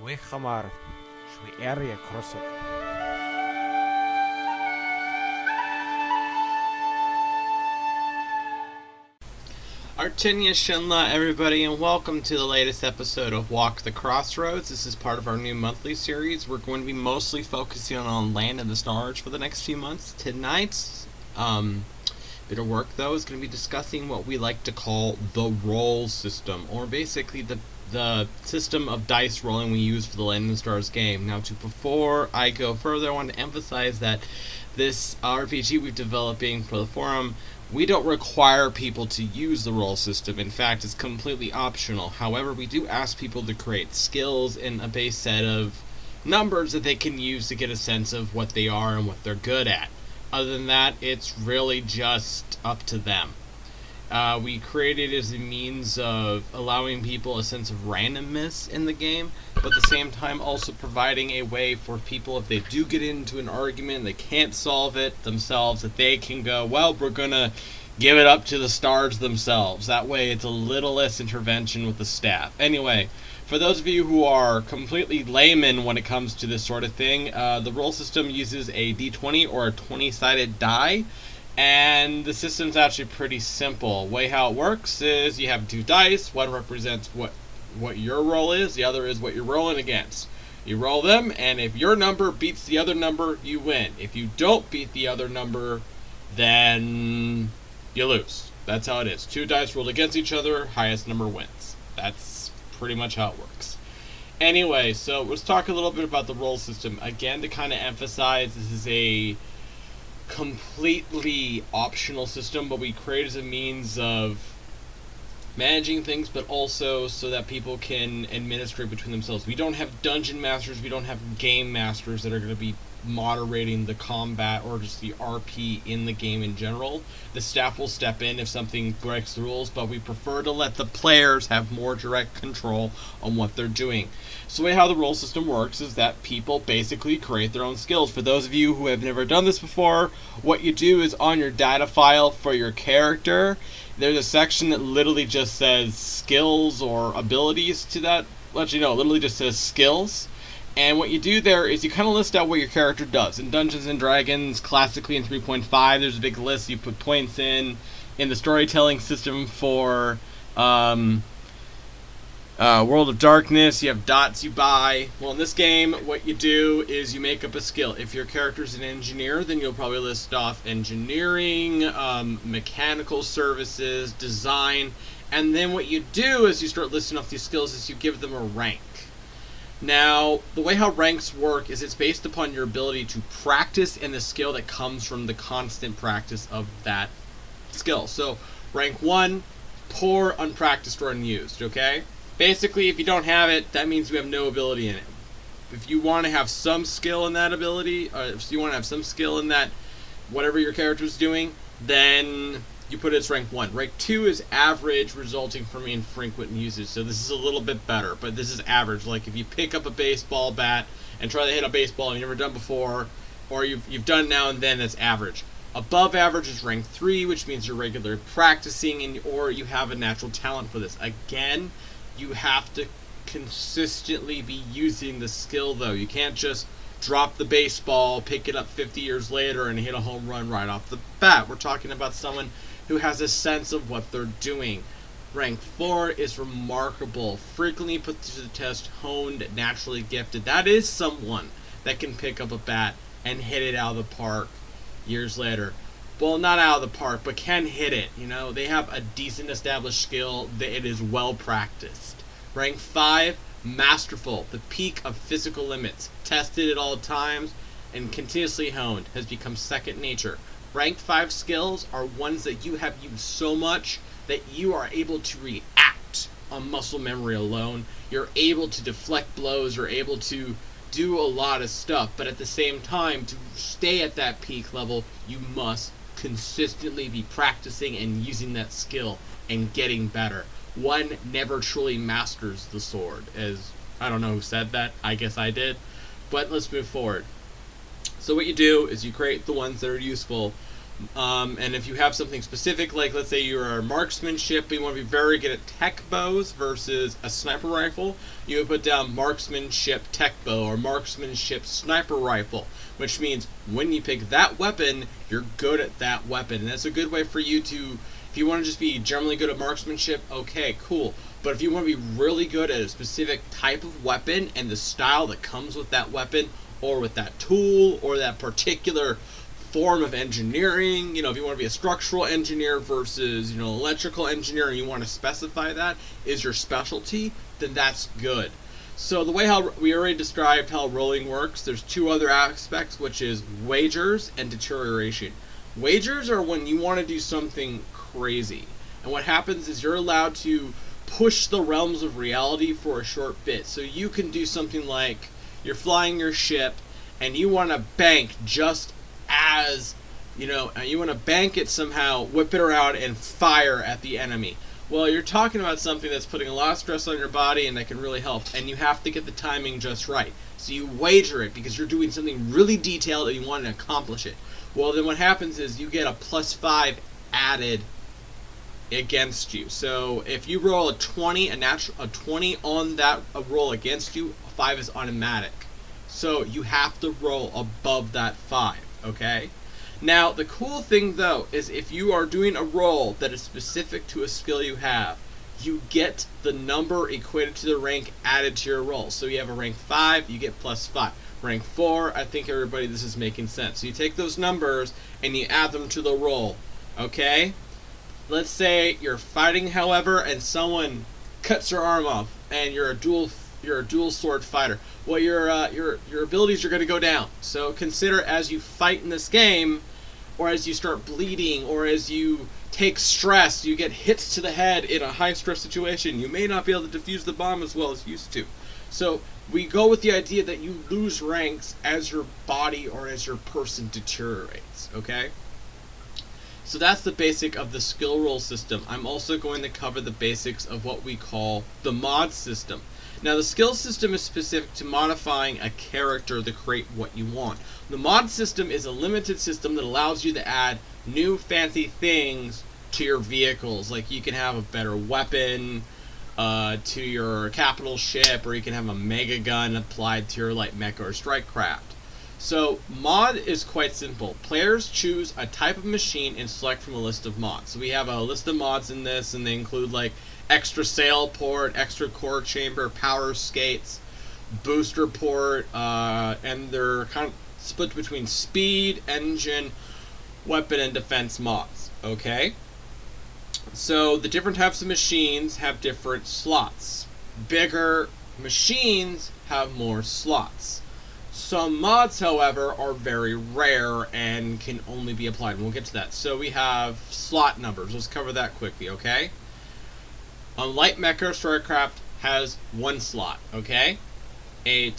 وخمار شوي اريا كروسك. Artenia Shenla, everybody, and welcome to the latest episode of Walk the Crossroads. This is part of our new monthly series. We're going to be mostly focusing on Land and the Stars for the next few months. Tonight's bit of work, though, is going to be discussing what we like to call the roll system, or basically the system of dice rolling we use for the Land and the Stars game. Now, before I go further, I want to emphasize that this RPG we're developing for the forum, we don't require people to use the roll system. In fact, it's completely optional. However, we do ask people to create skills in a base set of numbers that they can use to get a sense of what they are and what they're good at. Other than that, it's really just up to them. We created it as a means of allowing people a sense of randomness in the game, but at the same time also providing a way for people, if they do get into an argument and they can't solve it themselves, that they can go, well, we're going to give it up to the stars themselves. That way it's a little less intervention with the staff. Anyway, for those of you who are completely laymen when it comes to this sort of thing, the roll system uses a d20 or a 20-sided die. And the system's actually pretty simple. The way how it works is you have two dice. One represents what your roll is. The other is what you're rolling against. You roll them, and if your number beats the other number, you win. If you don't beat the other number, then you lose. That's how it is. Two dice rolled against each other, highest number wins. That's pretty much how it works. Anyway, so let's talk a little bit about the roll system. Again, to kind of emphasize, this is a completely optional system, but we create as a means of managing things, but also so that people can administrate between themselves. We don't have dungeon masters, we don't have game masters that are going to be moderating the combat or just the RP in the game in general. The staff will step in if something breaks the rules, but we prefer to let the players have more direct control on what they're doing. So the way how the roll system works is that people basically create their own skills. For those of you who have never done this before, what you do is on your data file for your character, there's a section that literally just says skills or abilities to that. Let you know, it literally just says skills. And what you do there is you kind of list out what your character does. In Dungeons & Dragons, classically in 3.5, there's a big list. You put points in the storytelling system for World of Darkness, you have dots you buy. Well, in this game, what you do is you make up a skill. If your character's an engineer, then you'll probably list off engineering, mechanical services, design, and then what you do as you start listing off these skills is you give them a rank. Now, the way how ranks work is it's based upon your ability to practice and the skill that comes from the constant practice of that skill. So, rank 1, poor, unpracticed, or unused, okay? Basically, if you don't have it, that means you have no ability in it. If you want to have some skill in that ability, or if you want to have some skill in that, whatever your character's doing, then you put it as rank 1. Rank 2 is average, resulting from infrequent usage. So this is a little bit better, but this is average. Like if you pick up a baseball bat and try to hit a baseball you've never done before, or you've done now and then, that's average. Above average is rank 3, which means you're regularly practicing, or you have a natural talent for this. Again, you have to consistently be using the skill, though. You can't just drop the baseball, pick it up 50 years later, and hit a home run right off the bat. We're talking about someone who has a sense of what they're doing. Rank 4 is remarkable, frequently put to the test, honed, naturally gifted. That is someone that can pick up a bat and hit it out of the park years later. Well, not out of the park, but can hit it. You know, they have a decent established skill. It is well practiced. Rank 5, masterful, the peak of physical limits, tested at all times and continuously honed, has become second nature. Rank 5 skills are ones that you have used so much that you are able to react on muscle memory alone. You're able to deflect blows, you're able to do a lot of stuff, but at the same time, to stay at that peak level, you must consistently be practicing and using that skill and getting better. One never truly masters the sword, as I don't know who said that, I guess I did, but let's move forward. So what you do is you create the ones that are useful. And if you have something specific, like let's say you're a marksmanship, but you want to be very good at tech bows versus a sniper rifle, you would put down marksmanship tech bow or marksmanship sniper rifle, which means when you pick that weapon, you're good at that weapon. And that's a good way for you to, if you want to just be generally good at marksmanship, okay, cool. But if you want to be really good at a specific type of weapon and the style that comes with that weapon, or with that tool, or that particular form of engineering, if you want to be a structural engineer versus, electrical engineer, and you want to specify that is your specialty, then that's good. So the way how we already described how rolling works, there's two other aspects, which is wagers and deterioration. Wagers are when you want to do something crazy. And what happens is you're allowed to push the realms of reality for a short bit. So you can do something like you're flying your ship and you want to bank just as, you want to bank it somehow, whip it around, and fire at the enemy. Well, you're talking about something that's putting a lot of stress on your body and that can really help, and you have to get the timing just right. So you wager it because you're doing something really detailed and you want to accomplish it. Well, then what happens is you get a +5 added against you. So if you roll a 20, a 20 on that roll against you, a 5 is automatic. So you have to roll above that 5. Okay? Now, the cool thing, though, is if you are doing a roll that is specific to a skill you have, you get the number equated to the rank added to your roll. So you have a rank 5, you get +5. Rank 4, I think everybody this is making sense. So you take those numbers and you add them to the roll. Okay? Let's say you're fighting, however, and someone cuts your arm off, and you're a dual sword fighter. Well, your abilities are going to go down. So consider as you fight in this game, or as you start bleeding, or as you take stress, you get hits to the head in a high stress situation, you may not be able to defuse the bomb as well as you used to. So we go with the idea that you lose ranks as your body or as your person deteriorates. Okay? So that's the basic of the skill roll system. I'm also going to cover the basics of what we call the mod system. Now, the skill system is specific to modifying a character to create what you want. The mod system is a limited system that allows you to add new fancy things to your vehicles. Like you can have a better weapon to your capital ship, or you can have a mega gun applied to your light mecha or strike craft. So mod is quite simple. Players choose a type of machine and select from a list of mods. So we have a list of mods in this, and they include like extra sail port, extra core chamber, power skates, booster port, and they're kind of split between speed, engine, weapon, and defense mods. Okay? So the different types of machines have different slots. Bigger machines have more slots. Some mods, however, are very rare and can only be applied. We'll get to that. So we have slot numbers. Let's cover that quickly, okay? A light mecha starcraft has 1 slot, okay? A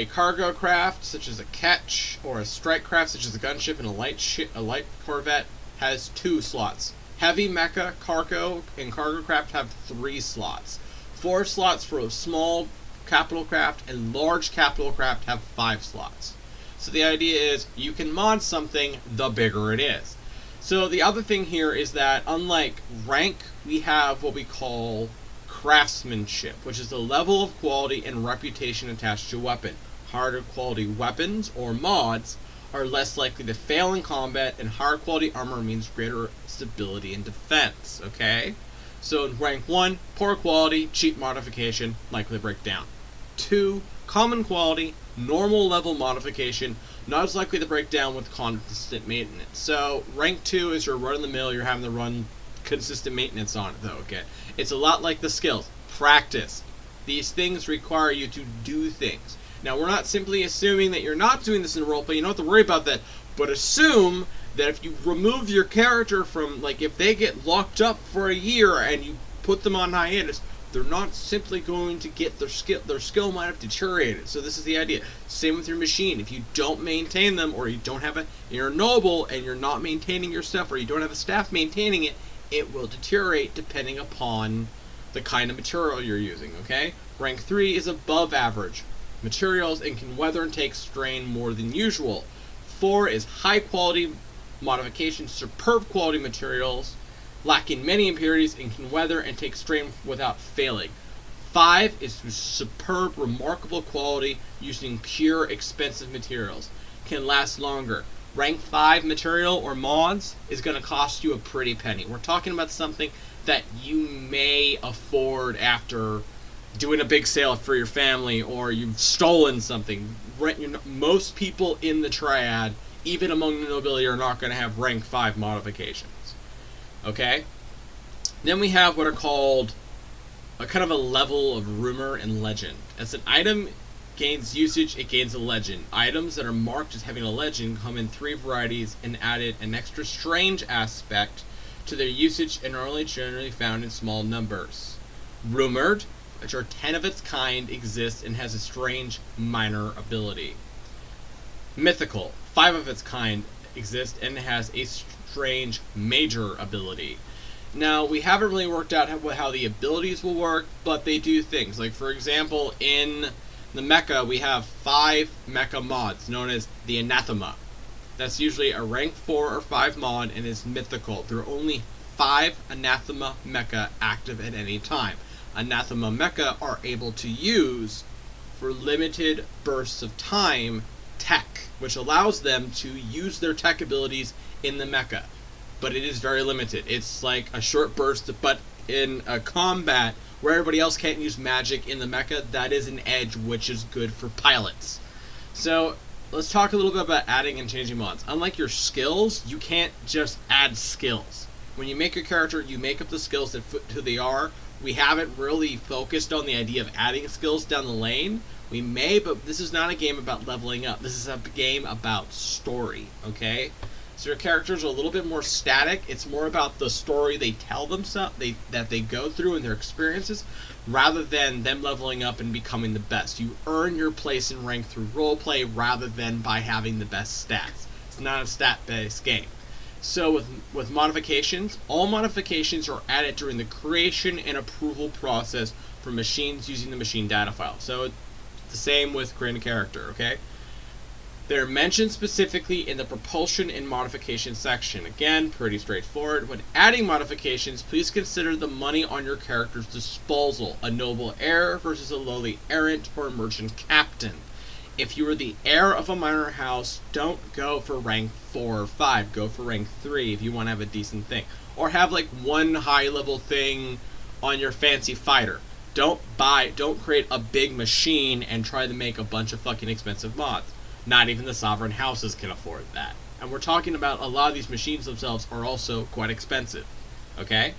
cargo craft, such as a ketch, or a strike craft, such as a gunship and a light corvette, has 2 slots. Heavy mecha, cargo, and cargo craft have 3 slots. 4 slots for a small capital craft, and large capital craft have 5 slots. So the idea is you can mod something the bigger it is. So the other thing here is that unlike rank, we have what we call craftsmanship, which is the level of quality and reputation attached to a weapon. Harder quality weapons or mods are less likely to fail in combat, and higher quality armor means greater stability and defense. Okay? So in rank 1, poor quality, cheap modification, likely to break down. 2, common quality, normal level modification, not as likely to break down with consistent maintenance. So rank 2 is your run-of-the-mill, you're having to run consistent maintenance on it though, okay? It's a lot like the skills. Practice. These things require you to do things. Now, we're not simply assuming that you're not doing this in roleplay, you don't have to worry about that, but assume that if you remove your character from, like, if they get locked up for a year and you put them on hiatus, they're not simply going to get their skill might have deteriorated. So this is the idea. Same with your machine. If you don't maintain them, or you don't have you're noble and you're not maintaining your stuff, or you don't have a staff maintaining it, it will deteriorate depending upon the kind of material you're using, okay? Rank 3 is above average materials and can weather and take strain more than usual. 4 is high quality modifications, superb quality materials, lacking many impurities, and can weather and take strain without failing. 5 is superb, remarkable quality using pure, expensive materials. Can last longer. Rank 5 material or mods is going to cost you a pretty penny. We're talking about something that you may afford after doing a big sale for your family, or you've stolen something. Most people in the triad, even among the nobility, are not going to have rank 5 modifications. Okay? Then we have what are called a kind of a level of rumor and legend. As an item gains usage, it gains a legend. Items that are marked as having a legend come in 3 varieties and added an extra strange aspect to their usage and are only generally found in small numbers. Rumored, which are 10 of its kind, exists and has a strange minor ability. Mythical, 5 of its kind exist and has a strange major ability. Now, we haven't really worked out how the abilities will work, but they do things. Like, for example, in the mecha, we have 5 mecha mods, known as the Anathema. That's usually a rank 4 or 5 mod and is mythical. There are only 5 Anathema mecha active at any time. Anathema mecha are able to use, for limited bursts of time, tech, which allows them to use their tech abilities in the mecha. But it is very limited. It's like a short burst, but in a combat where everybody else can't use magic in the mecha, that is an edge which is good for pilots. So let's talk a little bit about adding and changing mods. Unlike your skills, you can't just add skills. When you make your character, you make up the skills that fit who they are. We haven't really focused on the idea of adding skills down the lane. We may, but this is not a game about leveling up. This is a game about story, okay? So your characters are a little bit more static. It's more about the story they tell themselves, that they go through and their experiences, rather than them leveling up and becoming the best. You earn your place in rank through roleplay rather than by having the best stats. It's not a stat-based game. So with modifications, all modifications are added during the creation and approval process for machines using the machine data file. So it's the same with creating a character, okay? They're mentioned specifically in the propulsion and modification section. Again, pretty straightforward. When adding modifications, please consider the money on your character's disposal. A noble heir versus a lowly errant or a merchant captain. If you are the heir of a minor house, don't go for rank 4 or 5. Go for rank 3 if you want to have a decent thing. Or have like one high level thing on your fancy fighter. Don't create a big machine and try to make a bunch of fucking expensive mods. Not even the sovereign houses can afford that. And we're talking about a lot of these machines themselves are also quite expensive. Okay?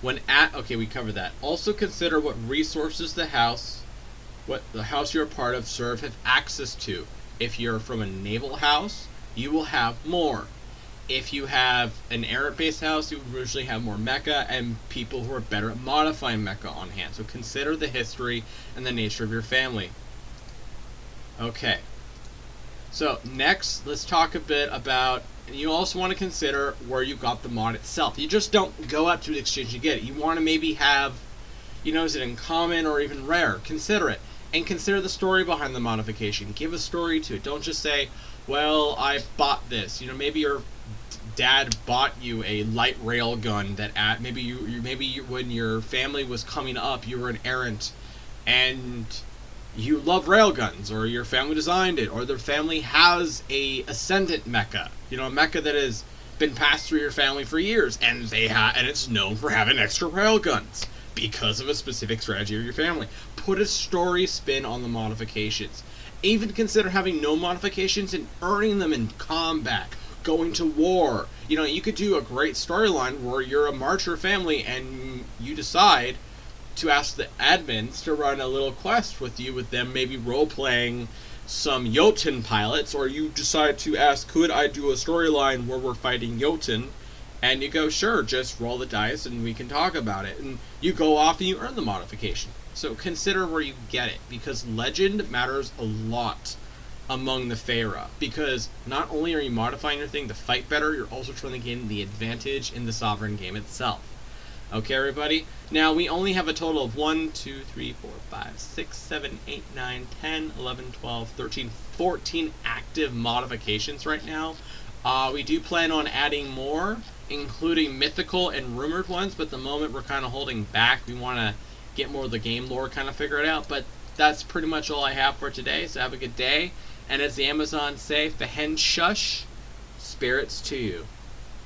Okay, we covered that. Also consider what resources the house you're a part of have access to. If you're from a naval house, you will have more. If you have an errant-based house, you will usually have more mecha and people who are better at modifying mecha on hand. So consider the history and the nature of your family. Okay, so next, let's talk a bit about, and you also want to consider where you got the mod itself. You just don't go out to the exchange and get it. You want to maybe have, is it in common or even rare? Consider it, and consider the story behind the modification. Give a story to it. Don't just say, well, I bought this. Maybe your dad bought you a light rail gun that maybe when your family was coming up, you were an errant, and you love railguns, or your family designed it, or their family has a ascendant mecha, a mecha that has been passed through your family for years, and and it's known for having extra railguns because of a specific strategy of your family. Put a story spin on the modifications. Even consider having no modifications and earning them in combat, going to war. You could do a great storyline where you're a marcher family and you decide to ask the admins to run a little quest with them maybe role-playing some Jotun pilots, or you decide to ask, could I do a storyline where we're fighting Jotun? And you go, sure, just roll the dice and we can talk about it. And you go off and you earn the modification. So consider where you get it, because legend matters a lot among the Feyre, because not only are you modifying your thing to fight better, you're also trying to gain the advantage in the sovereign game itself. Okay, everybody? Now, we only have a total of 1, 2, 3, 4, 5, 6, 7, 8, 9, 10, 11, 12, 13, 14 active modifications right now. We do plan on adding more, including mythical and rumored ones, but at the moment we're kind of holding back. We want to get more of the game lore kind of figured out, but that's pretty much all I have for today, so have a good day. And as the Amazons say, the hen shush, spirits to you.